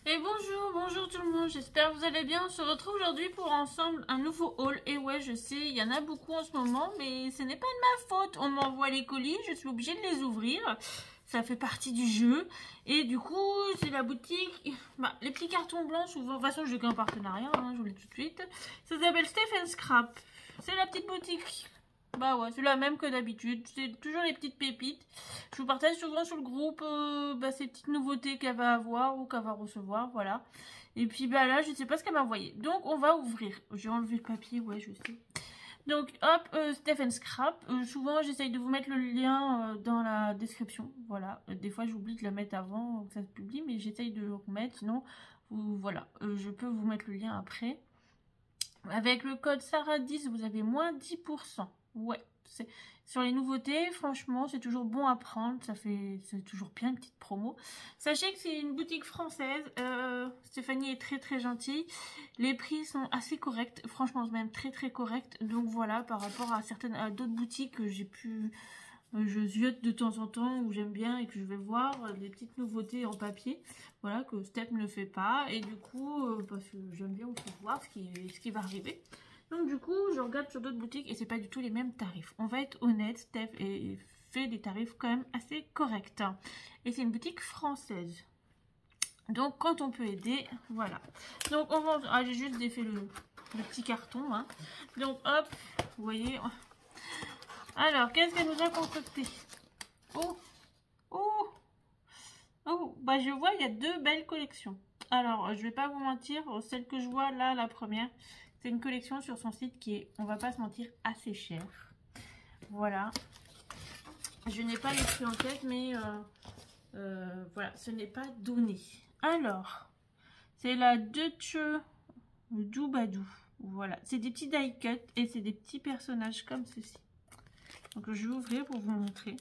Et bonjour tout le monde, j'espère que vous allez bien. On se retrouve aujourd'hui pour ensemble un nouveau haul. Et ouais, je sais, il y en a beaucoup en ce moment, mais ce n'est pas de ma faute. On m'envoie les colis, je suis obligée de les ouvrir. Ça fait partie du jeu. Et du coup, c'est la boutique. Les petits cartons blancs, souvent. De toute façon, je n'ai qu'un partenariat, je vous le dis tout de suite. Ça s'appelle Stephen Scrap. C'est la petite boutique. Bah ouais, c'est la même que d'habitude. C'est toujours les petites pépites. Je vous partage souvent sur le groupe ces petites nouveautés qu'elle va avoir ou qu'elle va recevoir, voilà. Et puis bah là, je ne sais pas ce qu'elle m'a envoyé. Donc on va ouvrir. J'ai enlevé le papier, ouais, je sais. Donc hop, Stephen Scrap. Souvent, j'essaye de vous mettre le lien dans la description, voilà. Des fois, j'oublie de la mettre avant que ça se publie, mais j'essaye de le remettre. Sinon, voilà, je peux vous mettre le lien après. Avec le code Sarah10, vous avez moins 10%. Ouais, c'est sur les nouveautés, franchement, c'est toujours bon à prendre. C'est toujours bien une petite promo. Sachez que c'est une boutique française. Stéphanie est très gentille. Les prix sont assez corrects, franchement, même très corrects. Donc voilà, par rapport à d'autres boutiques que j'ai pu je ziote de temps en temps où j'aime bien et que je vais voir des petites nouveautés en papier, voilà, que Steph ne fait pas, et du coup parce que j'aime bien aussi voir ce qui va arriver. Donc du coup je regarde sur d'autres boutiques et c'est pas du tout les mêmes tarifs. On va être honnête, Steph fait des tarifs quand même assez corrects, et c'est une boutique française, donc quand on peut aider, voilà. Donc on va, j'ai juste défait le petit carton, donc hop, vous voyez. Alors, qu'est-ce qu'elle nous a concocté? Oh, bah je vois, il y a deux belles collections. Alors, je vais pas vous mentir, celle que je vois là, la première, c'est une collection sur son site qui est, on va pas se mentir, assez chère. Voilà. Je n'ai pas les prix en tête, mais voilà, ce n'est pas donné. Alors, c'est la Deutsche Doubadou. Voilà, c'est des petits die cut et c'est des petits personnages comme ceci. Donc je vais ouvrir pour vous montrer.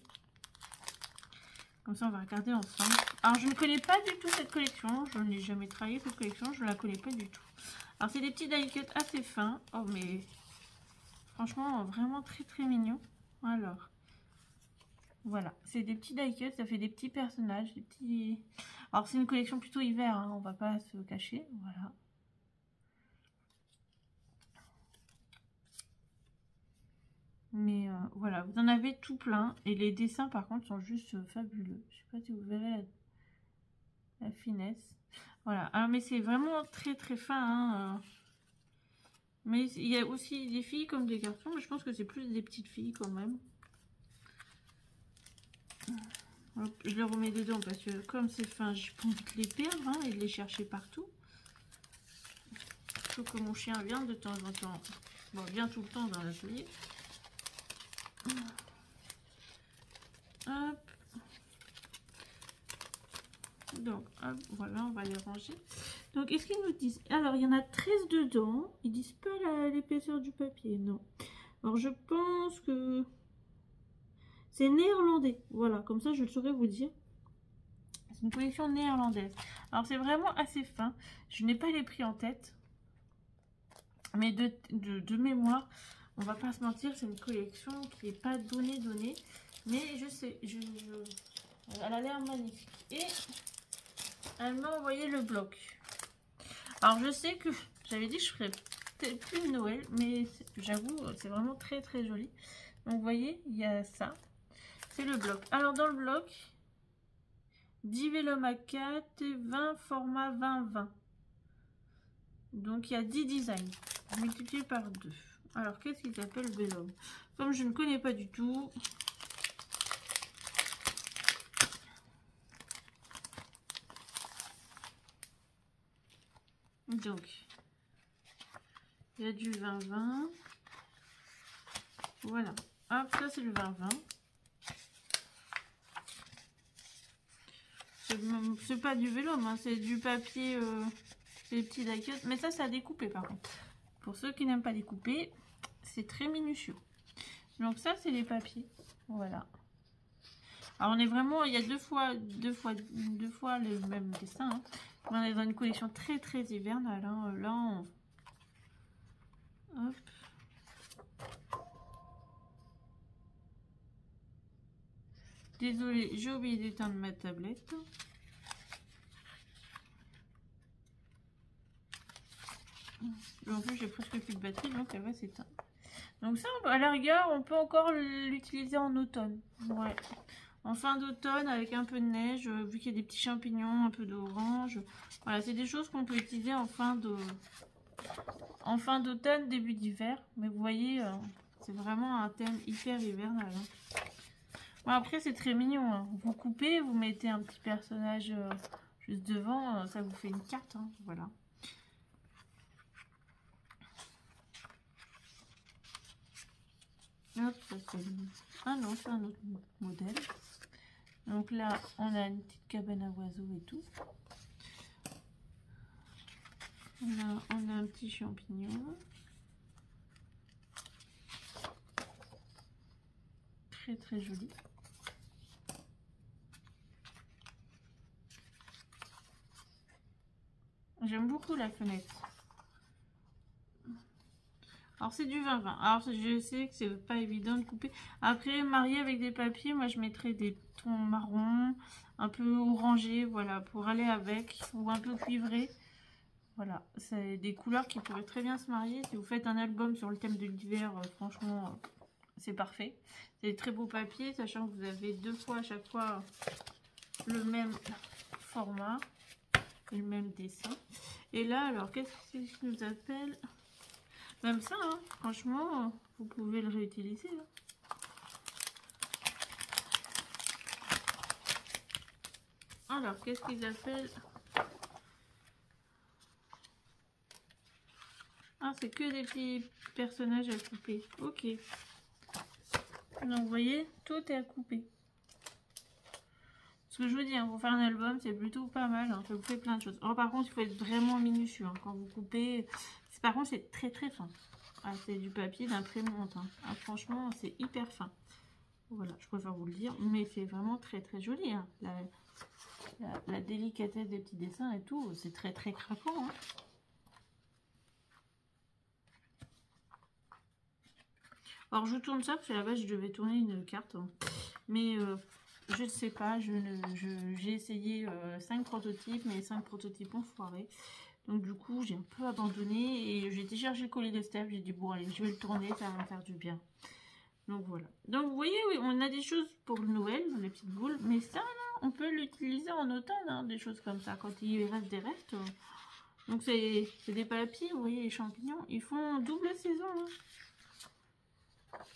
Comme ça on va regarder ensemble. Alors je ne connais pas du tout cette collection. Je n'ai jamais travaillé cette collection. Je ne la connais pas du tout. Alors c'est des petits die cut assez fins. Oh mais franchement vraiment très mignon. Alors voilà. C'est des petits die cut. Ça fait des petits personnages. Des petits... Alors c'est une collection plutôt hiver. On va pas se cacher. Voilà. Mais voilà, vous en avez tout plein. Et les dessins, par contre, sont juste fabuleux. Je sais pas si vous verrez la finesse. Voilà. Alors, mais c'est vraiment très fin. Mais il y a aussi des filles comme des garçons. Mais je pense que c'est plus des petites filles quand même. Hop, je les remets dedans parce que comme c'est fin, j'ai pas envie de les perdre et de les chercher partout. Sauf que mon chien vient de temps en temps. Bon, vient tout le temps dans l'atelier. Hop. Donc, hop, voilà, on va les ranger. Donc, est-ce qu'ils nous disent... Alors, il y en a 13 dedans. Ils disent pas l'épaisseur du papier, non. Alors, je pense que... c'est néerlandais. Voilà, comme ça, je saurais vous dire. C'est une collection néerlandaise. Alors, c'est vraiment assez fin. Je n'ai pas les prix en tête. Mais de mémoire, on va pas se mentir, c'est une collection qui n'est pas donnée. Mais je sais, elle a l'air magnifique. Et elle m'a envoyé le bloc. Alors je sais que j'avais dit que je ferais peut-être plus de Noël, mais j'avoue, c'est vraiment très joli. Donc vous voyez, il y a ça. C'est le bloc. Alors dans le bloc, 10 vélum A4 et 20 format 20-20. Donc il y a 10 designs multipliés par 2. Alors qu'est-ce qu'ils appellent vélum? Comme je ne connais pas du tout... Donc, il y a du 20-20. Voilà. Hop, ça c'est le 20-20. C'est pas du vélum, c'est du papier, des petits die cut. Mais ça, c'est à découper par contre. Pour ceux qui n'aiment pas découper, c'est très minutieux. Donc ça, c'est les papiers. Voilà. Alors on est vraiment, il y a deux fois le même dessin. On est dans une collection très hivernale. Là, hop. Désolée, j'ai oublié d'éteindre ma tablette. En plus, j'ai presque plus de batterie, donc elle va s'éteindre. Donc ça, à la rigueur, on peut encore l'utiliser en automne. Ouais. En fin d'automne, avec un peu de neige, vu qu'il y a des petits champignons, un peu d'orange. Voilà, c'est des choses qu'on peut utiliser en fin d'automne, début d'hiver. Mais vous voyez, c'est vraiment un thème hyper hivernal. Hein. Bon, après, c'est très mignon. Hein. Vous coupez, vous mettez un petit personnage juste devant, ça vous fait une carte. Hein. Voilà. Hop, ça c'est... Ah non, c'est un autre modèle. Donc là, on a une petite cabane à oiseaux et tout. On a un petit champignon. Très très joli. J'aime beaucoup la fenêtre. Alors c'est du 20-20. Alors je sais que c'est pas évident de couper. Après, marié avec des papiers, moi je mettrais des tons marron, un peu orangé, voilà, pour aller avec, ou un peu cuivré. Voilà, c'est des couleurs qui pourraient très bien se marier. Si vous faites un album sur le thème de l'hiver, franchement, c'est parfait. C'est des très beaux papiers, sachant que vous avez 2 fois à chaque fois le même format et le même dessin. Et là, alors, qu'est-ce que nous appelle? Même ça, hein, franchement, vous pouvez le réutiliser. Hein. Alors, qu'est-ce qu'ils appellent? Ah, c'est que des petits personnages à couper. Ok. Donc, vous voyez, tout est à couper. Ce que je vous dis, hein, pour faire un album, c'est plutôt pas mal. Hein, ça vous fait plein de choses. Alors, par contre, il faut être vraiment minutieux. Hein, quand vous coupez, par contre, c'est très très fin. Ah, c'est du papier d'imprimante. Hein. Ah, franchement, c'est hyper fin. Voilà, je préfère vous le dire. Mais c'est vraiment très très joli. Hein. La délicatesse des petits dessins et tout, c'est très très craquant. Hein. Alors, je tourne ça parce que à la base, je devais tourner une carte. Hein. Mais je ne sais pas. J'ai essayé 5 prototypes, mais 5 prototypes ont foiré. Donc du coup, j'ai un peu abandonné et j'ai été chercher le colis de Steph. J'ai dit, bon, allez, je vais le tourner, ça va me faire du bien. Donc voilà. Donc vous voyez, oui, on a des choses pour le Noël, les petites boules. Mais ça, là, on peut l'utiliser en automne, hein, des choses comme ça. Quand il reste des restes. Donc c'est des papiers, vous voyez, les champignons. Ils font double saison. Hein.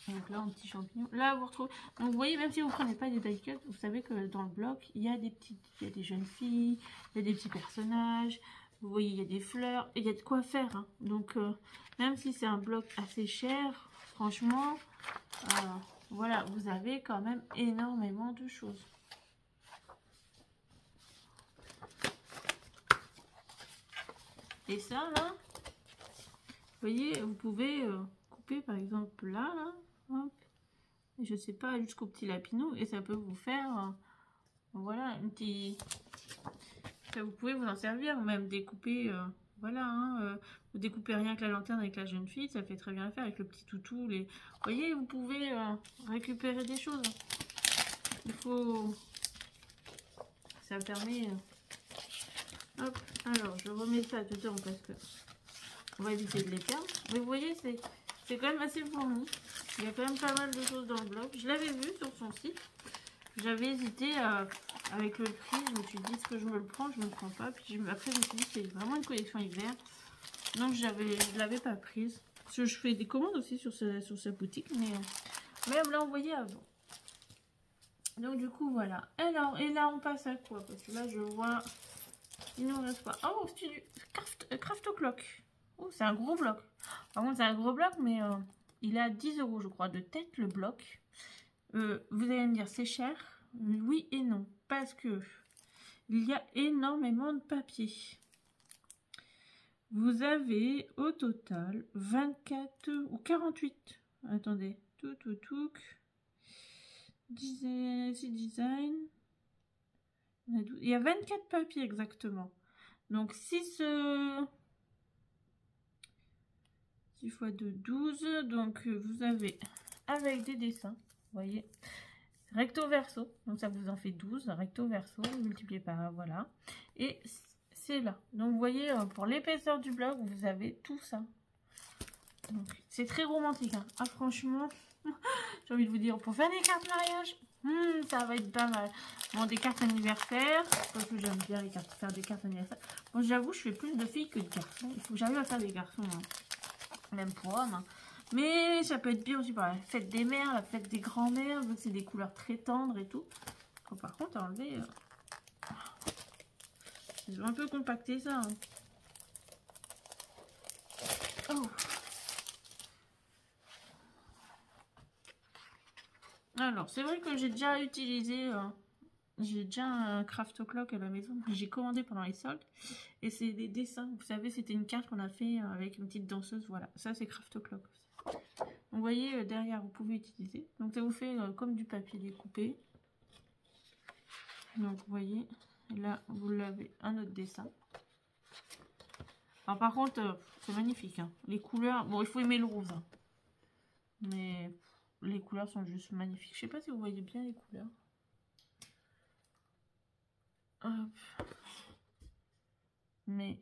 Donc là, un petit champignon. Là, vous retrouvez. Donc vous voyez, même si vous ne prenez pas des die cut, vous savez que dans le bloc, il y a des jeunes filles, il y a des petits personnages. Vous voyez, il y a des fleurs, et il y a de quoi faire. Hein. Donc, même si c'est un bloc assez cher, franchement, voilà, vous avez quand même énormément de choses. Et ça, là, vous voyez, vous pouvez couper, par exemple, là, hop, je sais pas, jusqu'au petit lapinou, et ça peut vous faire, voilà, une petite... Vous pouvez vous en servir, ou même découper, voilà, hein, vous découpez rien que la lanterne avec la jeune fille, ça fait très bien l'affaire avec le petit toutou. Vous voyez, vous pouvez récupérer des choses. Il faut... Ça permet... Hop, alors je remets ça dedans parce que on va éviter de les perdre. Mais vous voyez, c'est quand même assez fourni. Il y a quand même pas mal de choses dans le blog. Je l'avais vu sur son site. J'avais hésité avec le prix, je me suis dit, est-ce que je me le prends, je me le prends pas. Puis après, je me suis dit, c'est vraiment une collection hiver. Donc, je l'avais pas prise. Parce que je fais des commandes aussi sur sa boutique. Mais elle me l'a envoyé avant. Donc, du coup, voilà. Alors, et là, on passe à quoi? Parce que là, je vois, il nous reste pas. Oh, c'est du Craft O'Clock. Oh, c'est un gros bloc. Par contre, c'est un gros bloc, mais il a 10 €, je crois, de tête, le bloc. Vous allez me dire, c'est cher? Oui et non. Parce que il y a énormément de papier. Vous avez au total 24 ou 48. Attendez. Tout. Design. Il y a 24 papiers exactement. Donc 6 x 2, 12. Donc vous avez avec des dessins. Vous voyez, recto verso, donc ça vous en fait 12, recto verso, multiplié par, voilà, et c'est là. Donc vous voyez, pour l'épaisseur du bloc, vous avez tout ça. C'est très romantique, hein. Ah franchement, j'ai envie de vous dire, pour faire des cartes mariage, ça va être pas mal. Bon, des cartes anniversaires, parce que j'aime bien faire des cartes anniversaires. Bon, j'avoue, je fais plus de filles que de garçons. Il faut que j'arrive à faire des garçons, hein. Même pour hommes, hein. Mais ça peut être bien aussi pour la fête des mères, la fête des grands-mères, vu que c'est des couleurs très tendres et tout. Faut par contre enlever... Ils ont un peu compacté ça, hein. Oh. Alors, c'est vrai que j'ai déjà utilisé... j'ai déjà un craft clock à la maison que j'ai commandé pendant les soldes. Et c'est des dessins. Vous savez, c'était une carte qu'on a fait avec une petite danseuse. Voilà, ça c'est craft clock aussi. Donc, vous voyez, derrière, vous pouvez utiliser. Donc, ça vous fait comme du papier découpé. Donc, vous voyez, là, vous l'avez un autre dessin. Alors, par contre, c'est magnifique, hein. Les couleurs, bon, il faut aimer le rose, hein. Mais les couleurs sont juste magnifiques. Je sais pas si vous voyez bien les couleurs. Hop. Mais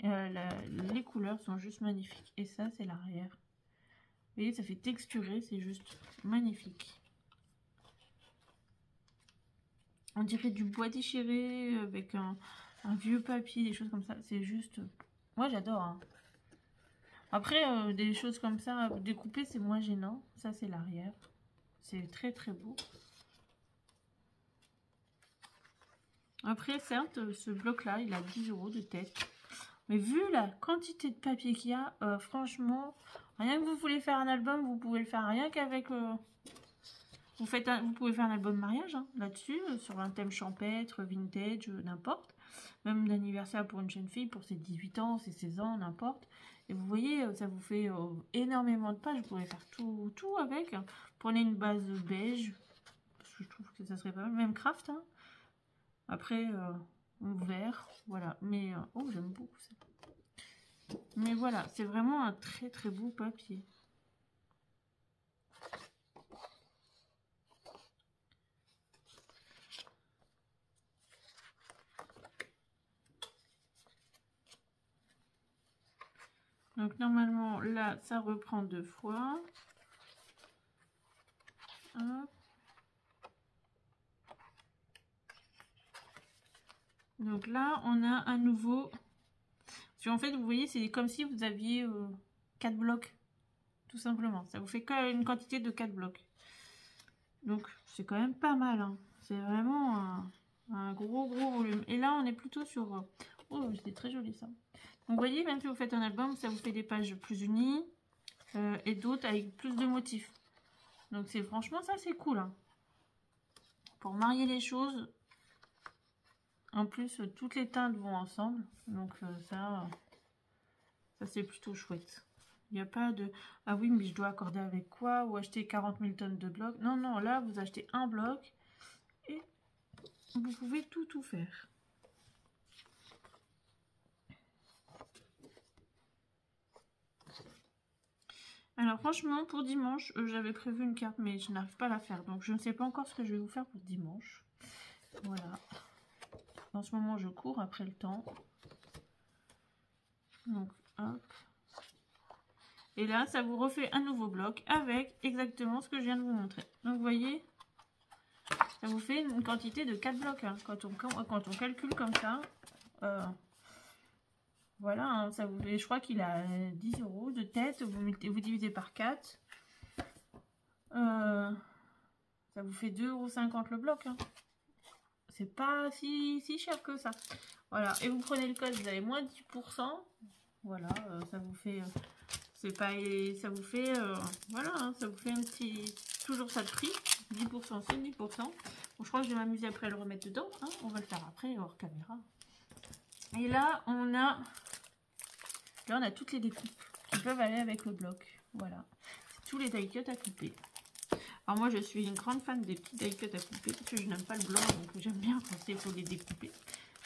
les couleurs sont juste magnifiques. Et ça, c'est l'arrière. Vous voyez, ça fait texturer, c'est juste magnifique. On dirait du bois déchiré avec un vieux papier, des choses comme ça. C'est juste... Moi, j'adore, hein. Après, des choses comme ça, découpées, c'est moins gênant. Ça, c'est l'arrière. C'est très, très beau. Après, certes, ce bloc-là, il a 10 € de tête. Mais vu la quantité de papier qu'il y a, franchement, rien que vous voulez faire un album, vous pouvez le faire rien qu'avec... Vous pouvez faire un album mariage, hein, là-dessus, sur un thème champêtre, vintage, n'importe. Même d'anniversaire pour une jeune fille, pour ses 18 ans, ses 16 ans, n'importe. Et vous voyez, ça vous fait énormément de pages. Vous pouvez faire tout avec. Prenez une base beige, parce que je trouve que ça serait pas mal. Même craft, hein. Après, vert, voilà. Mais, oh, j'aime beaucoup ça. Mais voilà, c'est vraiment un très très beau papier. Donc normalement, là, ça reprend 2 fois. Hop. Donc là, on a un nouveau... En fait, vous voyez, c'est comme si vous aviez 4 blocs. Tout simplement. Ça vous fait une quantité de 4 blocs. Donc, c'est quand même pas mal, hein. C'est vraiment un gros volume. Et là, on est plutôt sur... Oh, c'est très joli ça. Donc, vous voyez, même si vous faites un album, ça vous fait des pages plus unies et d'autres avec plus de motifs. Donc, c'est franchement, ça, c'est cool, hein. Pour marier les choses. En plus, toutes les teintes vont ensemble. Donc, ça c'est plutôt chouette. Il n'y a pas de... Ah oui, mais je dois accorder avec quoi? Ou acheter 40 000 tonnes de blocs. Non, non, là, vous achetez un bloc. Et vous pouvez tout faire. Alors franchement, pour dimanche, j'avais prévu une carte, mais je n'arrive pas à la faire. Donc je ne sais pas encore ce que je vais vous faire pour dimanche. Voilà. En ce moment, je cours après le temps. Donc, hop. Et là, ça vous refait un nouveau bloc avec exactement ce que je viens de vous montrer. Donc vous voyez, ça vous fait une quantité de 4 blocs. Hein. Quand on calcule comme ça... Voilà, hein, ça vous fait, je crois qu'il a 10 € de tête, vous divisez par 4. Ça vous fait 2,50 € le bloc. Hein. C'est pas si cher que ça. Voilà, et vous prenez le code, vous avez moins 10%. Voilà, ça vous fait... c'est pas... Ça vous fait... voilà, hein, ça vous fait un petit... Toujours ça de prix. 10%, c'est 10%. Bon, je crois que je vais m'amuser après à le remettre dedans. Hein. On va le faire après, hors caméra. Et là, on a toutes les découpes qui peuvent aller avec le bloc. Voilà. C'est tous les die cuts à couper. Alors moi, je suis une grande fan des petits die cuts à couper parce que je n'aime pas le blanc, donc j'aime bien quand il faut les découper.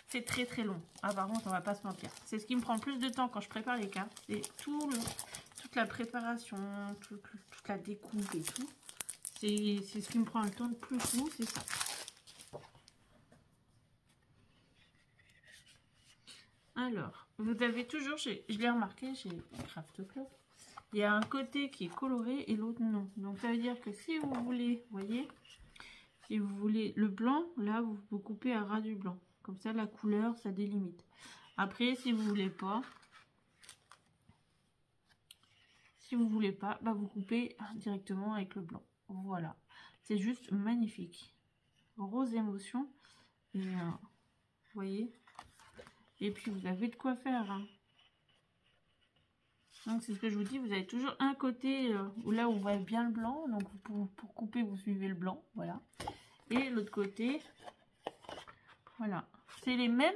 C'est très très long. Ah, par contre, on va pas se mentir. C'est ce qui me prend le plus de temps quand je prépare les cartes. C'est toute la préparation, toute la découpe et tout. C'est ce qui me prend le temps le plus long, c'est ça. Alors, vous avez toujours, je l'ai remarqué chez Craft Club, il y a un côté qui est coloré et l'autre non. Donc ça veut dire que si vous voulez, vous voyez, si vous voulez le blanc, là vous coupez à ras du blanc. Comme ça la couleur, ça délimite. Après, si vous voulez pas, bah, vous coupez directement avec le blanc. Voilà, c'est juste magnifique. Rose émotion. Et vous voyez. Et puis vous avez de quoi faire. Hein. Donc c'est ce que je vous dis, vous avez toujours un côté où là où vous voyez bien le blanc. Donc pour couper, vous suivez le blanc. Voilà. Et l'autre côté, voilà. C'est les mêmes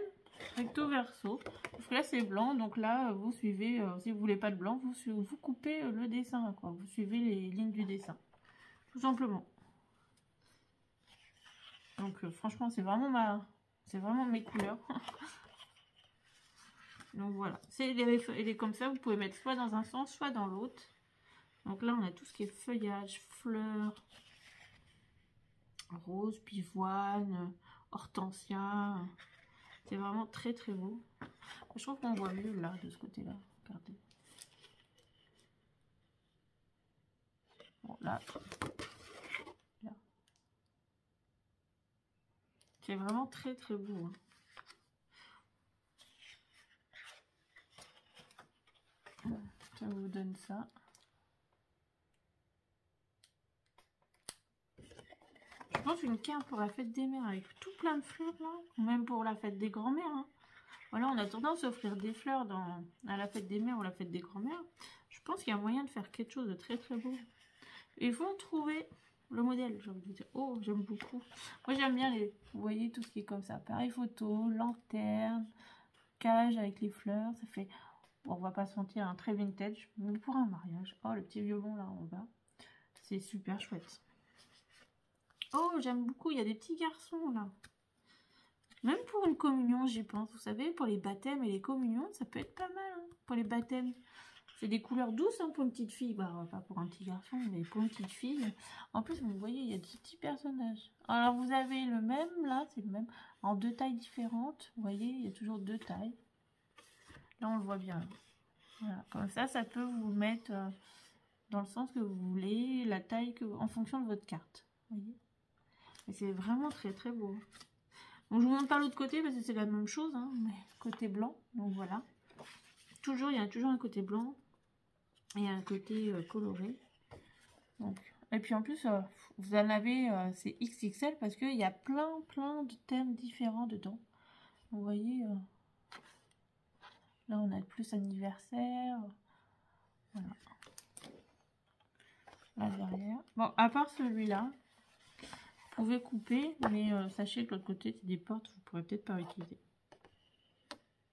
recto verso. Parce que là c'est blanc. Donc là vous suivez, si vous voulez pas de blanc, vous coupez le dessin. Quoi. Vous suivez les lignes du dessin. Tout simplement. Donc franchement c'est vraiment mes couleurs. Donc voilà, il est comme ça, vous pouvez mettre soit dans un sens, soit dans l'autre. Donc là, on a tout ce qui est feuillage, fleurs, rose, pivoine, hortensia. C'est vraiment très très beau. Je trouve qu'on voit mieux là, de ce côté-là. Regardez. Bon, là. C'est vraiment très très beau. Hein. Ça vous donne ça. Je pense une carte pour la fête des mères avec tout plein de fleurs là, ou même pour la fête des grands-mères. Hein. Voilà, on a tendance à offrir des fleurs à la fête des mères ou la fête des grands-mères. Je pense qu'il y a moyen de faire quelque chose de très très beau. Il faut trouver le modèle, j'ai envie de dire. Oh, j'aime beaucoup. Moi j'aime bien vous voyez, tout ce qui est comme ça. Appareil photo, lanterne, cage avec les fleurs. Ça fait, bon, on va pas se mentir, un très vintage, mais pour un mariage. Oh, le petit violon là en bas. C'est super chouette. Oh, j'aime beaucoup, il y a des petits garçons là. Même pour une communion, j'y pense. Vous savez, pour les baptêmes et les communions, ça peut être pas mal. Hein, pour les baptêmes. C'est des couleurs douces hein, pour une petite fille. Bah, pas pour un petit garçon, mais pour une petite fille. En plus, vous voyez, il y a des petits personnages. Alors, vous avez le même, là, c'est le même. En 2 tailles différentes. Vous voyez, il y a toujours 2 tailles. Là, on le voit bien. Voilà. Comme ça peut vous mettre dans le sens que vous voulez, la taille en fonction de votre carte. Vous voyez. Et c'est vraiment très très beau. Bon, je vous montre pas l'autre côté parce que c'est la même chose, hein, mais côté blanc. Donc voilà. Il y a toujours un côté blanc et un côté coloré. Donc, et puis en plus, vous en avez, c'est XXL parce qu'il y a plein de thèmes différents dedans. Vous voyez, là on a plus anniversaire. Voilà. Là derrière. Bon, à part celui-là. Vous pouvez couper, mais sachez que l'autre côté, c'est des portes, vous pourrez peut-être pas utiliser.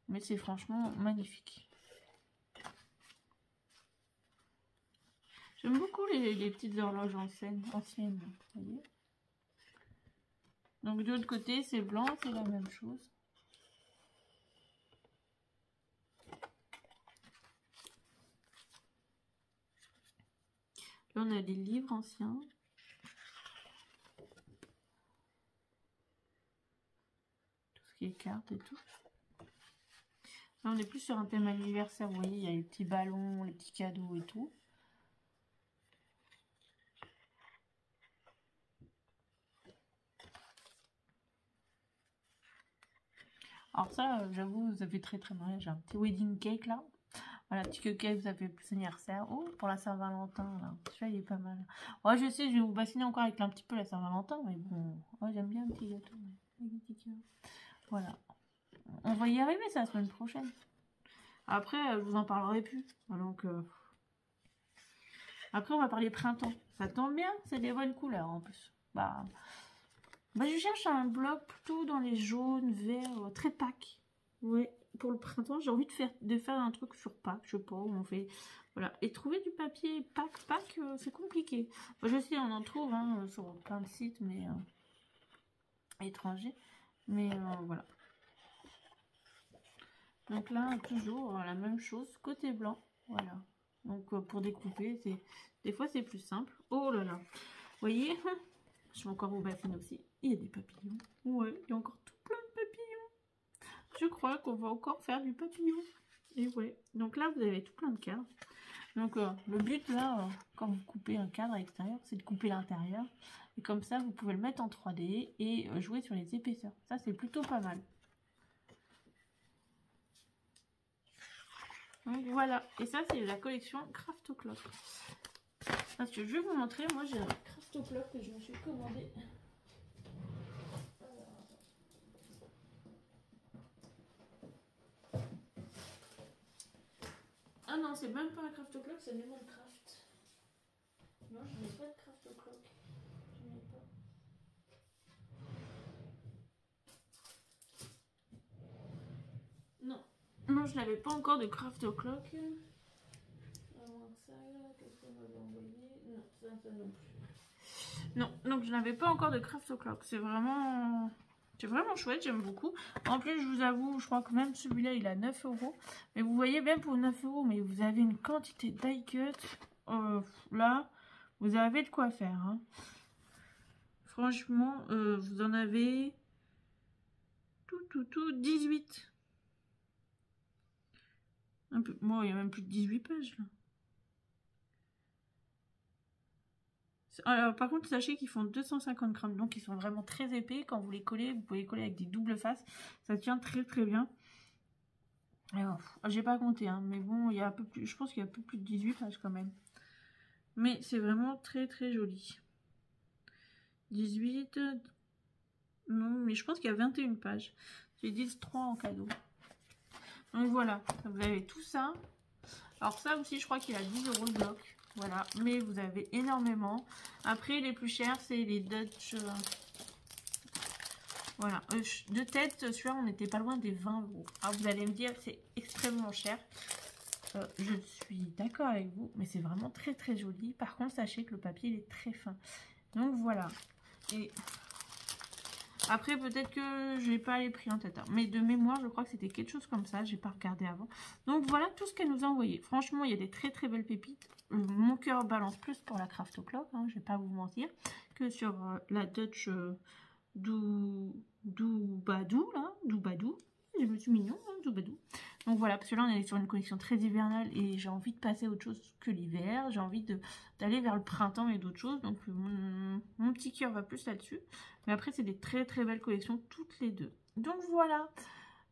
Mais c'est franchement magnifique. J'aime beaucoup les petites horloges anciennes, vous voyez. Donc de l'autre côté, c'est blanc, c'est la même chose. Là, on a des livres anciens. Qui est cartes et tout. Là, on est plus sur un thème anniversaire. Vous voyez, il y a les petits ballons, les petits cadeaux et tout. Alors ça, j'avoue, ça fait très très mariage. Un petit wedding cake là. Voilà, petit cake, vous avez plus anniversaire. Oh, pour la Saint-Valentin là. Celui-là, il est pas mal. Oh, je sais, je vais vous bassiner encore avec un petit peu la Saint-Valentin, mais bon. Oh, j'aime bien un petit gâteau. Voilà. On va y arriver, ça, la semaine prochaine. Après, je vous en parlerai plus. Donc, après, on va parler printemps. Ça tombe bien, c'est des bonnes couleurs en plus. Bah, je cherche un bloc plutôt dans les jaunes, verts, très Pâques. Ouais, pour le printemps, j'ai envie de faire un truc sur Pâques, je sais pas, où on fait... Voilà, et trouver du papier Pâques, c'est compliqué. Enfin, je sais, on en trouve hein, sur plein de sites, mais étrangers. Mais voilà. Donc là, toujours la même chose, côté blanc, voilà. Donc pour découper, des fois c'est plus simple. Oh là là, vous voyez, je vais encore vous bassiner aussi. Il y a des papillons. Ouais, il y a encore tout plein de papillons. je crois qu'on va encore faire du papillon. Et ouais, donc là vous avez tout plein de cadres. Donc le but là, quand vous coupez un cadre à l'extérieur, c'est de couper l'intérieur. Et comme ça, vous pouvez le mettre en 3D et jouer sur les épaisseurs. Ça, c'est plutôt pas mal. Donc voilà, et ça c'est la collection Craft O'Clock. Parce que je vais vous montrer, moi j'ai un Craft O'Clock que je me suis commandé. Ah non, c'est même pas un Craft O'Clock, c'est Lemon Craft. Non, je n'ai pas de Craft O'Clock. Je n'ai pas. Non. Non, je n'avais pas encore de Craft O'Clock. Ça, qu'est-ce qu'on m'avait envoyé? Non, ça non plus. Non, donc je n'avais pas encore de Craft O'Clock. C'est vraiment chouette, j'aime beaucoup. En plus, je vous avoue, je crois que même celui-là, il a 9 €. Mais vous voyez, même pour 9 €, mais vous avez une quantité die cut. Là, vous avez de quoi faire. Hein. Franchement, vous en avez tout, 18. Un peu, bon, il y a même plus de 18 pages, là. Alors, par contre, sachez qu'ils font 250 grammes, donc ils sont vraiment très épais. Quand vous les collez, vous pouvez les coller avec des doubles faces. Ça tient très très bien. Alors, j'ai pas compté, hein, mais bon, il y a un peu plus, je pense qu'il y a un peu plus de 18 pages quand même. Mais c'est vraiment très très joli. 18, non, mais je pense qu'il y a 21 pages. J'ai 10-3 en cadeau. Donc voilà, vous avez tout ça. Alors ça aussi, je crois qu'il a 10 € le bloc. Voilà, mais vous avez énormément. Après, les plus chers, c'est les Dutch. Voilà, de tête, celui-là, on n'était pas loin des 20 €. Alors, vous allez me dire que c'est extrêmement cher. Je suis d'accord avec vous, mais c'est vraiment très très joli. Par contre, sachez que le papier, il est très fin. Donc voilà. Et après, peut-être que je n'ai pas les prix en tête. Hein. Mais de mémoire, je crois que c'était quelque chose comme ça. J'ai pas regardé avant. Donc voilà tout ce qu'elle nous a envoyé. Franchement, il y a des très très belles pépites. Mon cœur balance plus pour la Craft O'Clock. Hein, je vais pas vous mentir. Que sur la Dutch Doubadou. Là. Doubadou. Je me suis mignon. Hein, Doubadou. Donc voilà, parce que là, on est sur une collection très hivernale. Et j'ai envie de passer à autre chose que l'hiver. J'ai envie d'aller vers le printemps et d'autres choses. Donc mon petit cœur va plus là-dessus. Mais après, c'est des très très belles collections, toutes les deux. Donc voilà.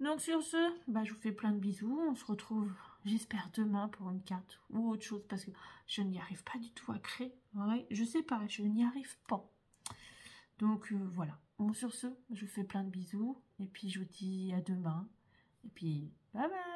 Donc sur ce, bah, je vous fais plein de bisous. On se retrouve, j'espère, demain pour une carte ou autre chose. Parce que je n'y arrive pas du tout à créer. Ouais, je sais pas, je n'y arrive pas. Donc voilà. Bon, sur ce, je vous fais plein de bisous. Et puis je vous dis à demain. Et puis, bye bye.